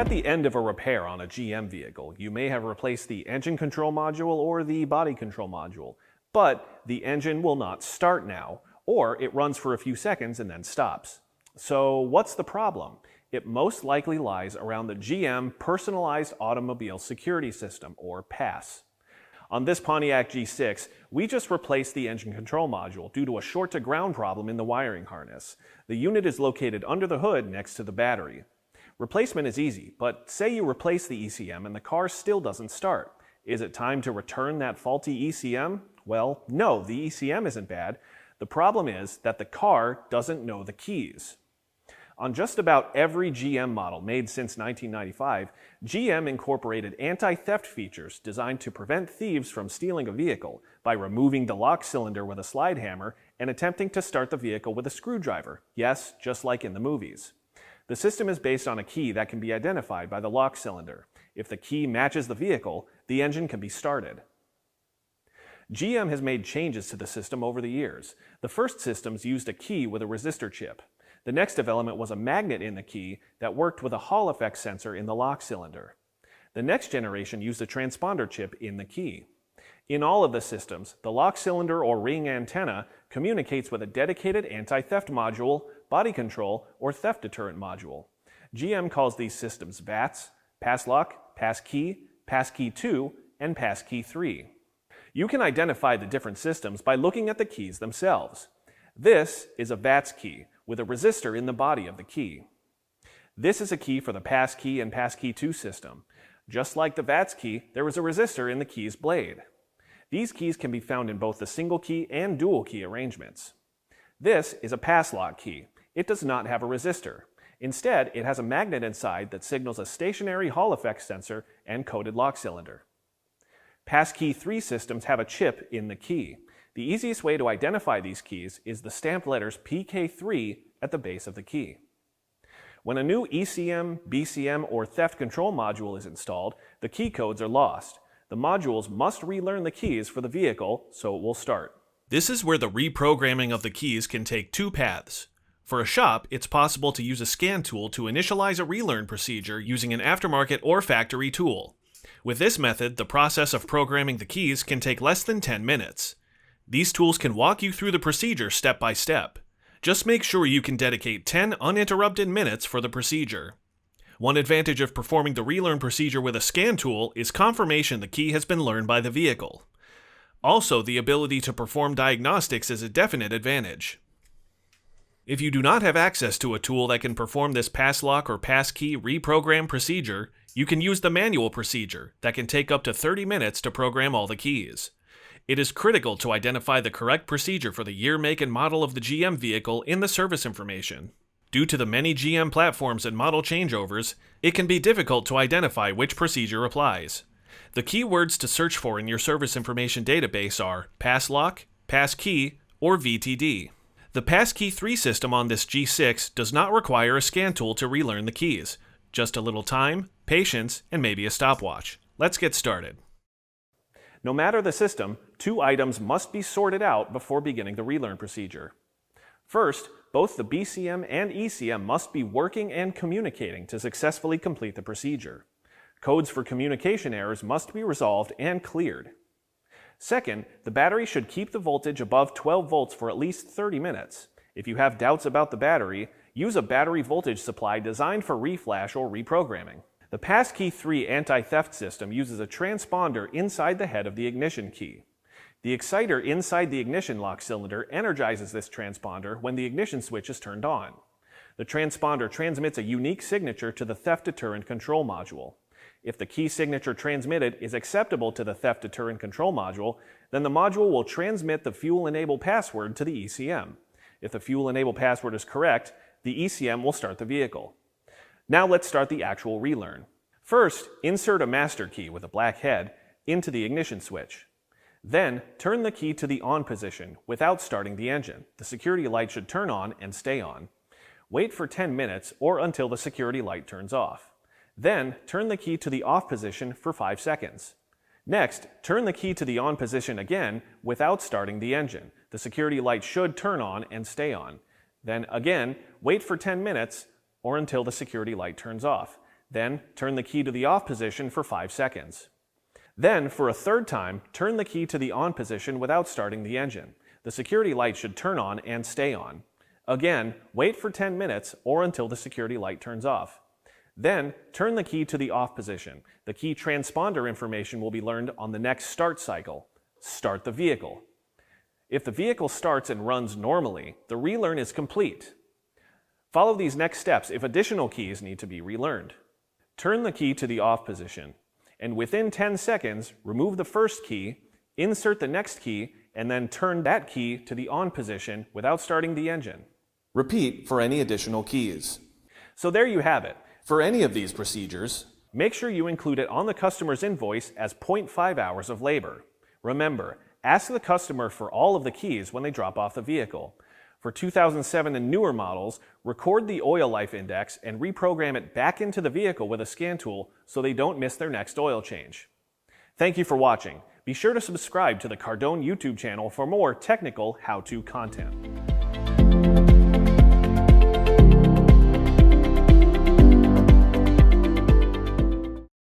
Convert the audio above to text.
at the end of a repair on a GM vehicle, you may have replaced the engine control module or the body control module, but the engine will not start now, or it runs for a few seconds and then stops. So what's the problem? It most likely lies around the GM Personalized Automobile Security System, or PASS. On this Pontiac G6, we just replaced the engine control module due to a short-to-ground problem in the wiring harness. The unit is located under the hood next to the battery. Replacement is easy, but say you replace the ECM and the car still doesn't start. Is it time to return that faulty ECM? Well, no, the ECM isn't bad. The problem is that the car doesn't know the keys. On just about every GM model made since 1995, GM incorporated anti-theft features designed to prevent thieves from stealing a vehicle by removing the lock cylinder with a slide hammer and attempting to start the vehicle with a screwdriver. Yes, just like in the movies. The system is based on a key that can be identified by the lock cylinder. If the key matches the vehicle, the engine can be started. GM has made changes to the system over the years. The first systems used a key with a resistor chip. The next development was a magnet in the key that worked with a Hall effect sensor in the lock cylinder. The next generation used a transponder chip in the key. In all of the systems, the lock cylinder or ring antenna communicates with a dedicated anti-theft module, body control, or theft deterrent module. GM calls these systems VATS, Passlock, Passkey, Passkey 2, and Passkey 3. You can identify the different systems by looking at the keys themselves. This is a VATS key with a resistor in the body of the key. This is a key for the Passkey and Passkey 2 system. Just like the VATS key, there is a resistor in the key's blade. These keys can be found in both the single key and dual key arrangements. This is a Passlock key. It does not have a resistor. Instead, it has a magnet inside that signals a stationary Hall effect sensor and coded lock cylinder. Passkey 3 systems have a chip in the key. The easiest way to identify these keys is the stamped letters PK3 at the base of the key. When a new ECM, BCM, or theft control module is installed, the key codes are lost. The modules must relearn the keys for the vehicle so it will start. This is where the reprogramming of the keys can take two paths. For a shop, it's possible to use a scan tool to initialize a relearn procedure using an aftermarket or factory tool. With this method, the process of programming the keys can take less than 10 minutes. These tools can walk you through the procedure step by step. Just make sure you can dedicate 10 uninterrupted minutes for the procedure. One advantage of performing the relearn procedure with a scan tool is confirmation the key has been learned by the vehicle. Also, the ability to perform diagnostics is a definite advantage. If you do not have access to a tool that can perform this Passlock or Passkey reprogram procedure, you can use the manual procedure that can take up to 30 minutes to program all the keys. It is critical to identify the correct procedure for the year, make, and model of the GM vehicle in the service information. Due to the many GM platforms and model changeovers, it can be difficult to identify which procedure applies. The keywords to search for in your service information database are Passlock, Passkey, or VTD. The Passkey 3 system on this G6 does not require a scan tool to relearn the keys. Just a little time, patience, and maybe a stopwatch. Let's get started. No matter the system, two items must be sorted out before beginning the relearn procedure. First, both the BCM and ECM must be working and communicating to successfully complete the procedure. Codes for communication errors must be resolved and cleared. Second, the battery should keep the voltage above 12 volts for at least 30 minutes. If you have doubts about the battery, use a battery voltage supply designed for reflash or reprogramming. The Passkey 3 anti-theft system uses a transponder inside the head of the ignition key. The exciter inside the ignition lock cylinder energizes this transponder when the ignition switch is turned on. The transponder transmits a unique signature to the theft deterrent control module. If the key signature transmitted is acceptable to the theft deterrent control module, then the module will transmit the fuel-enable password to the ECM. If the fuel-enable password is correct, the ECM will start the vehicle. Now let's start the actual relearn. First, insert a master key with a black head into the ignition switch. Then, turn the key to the on position without starting the engine. The security light should turn on and stay on. Wait for 10 minutes or until the security light turns off. Then, turn the key to the off position for 5 seconds. Next, turn the key to the on position again without starting the engine. The security light should turn on and stay on. Then again, wait for 10 minutes or until the security light turns off. Then, turn the key to the off position for 5 seconds. Then, for a third time, turn the key to the on position without starting the engine. The security light should turn on and stay on. Again, wait for 10 minutes or until the security light turns off. Then, turn the key to the off position. The key transponder information will be learned on the next start cycle. Start the vehicle. If the vehicle starts and runs normally, the relearn is complete. Follow these next steps if additional keys need to be relearned. Turn the key to the off position, and within 10 seconds, remove the first key, insert the next key, and then turn that key to the on position without starting the engine. Repeat for any additional keys. So there you have it. For any of these procedures, make sure you include it on the customer's invoice as 0.5 hours of labor. Remember, ask the customer for all of the keys when they drop off the vehicle. For 2007 and newer models, record the oil life index and reprogram it back into the vehicle with a scan tool so they don't miss their next oil change. Thank you for watching. Be sure to subscribe to the Cardone YouTube channel for more technical how-to content.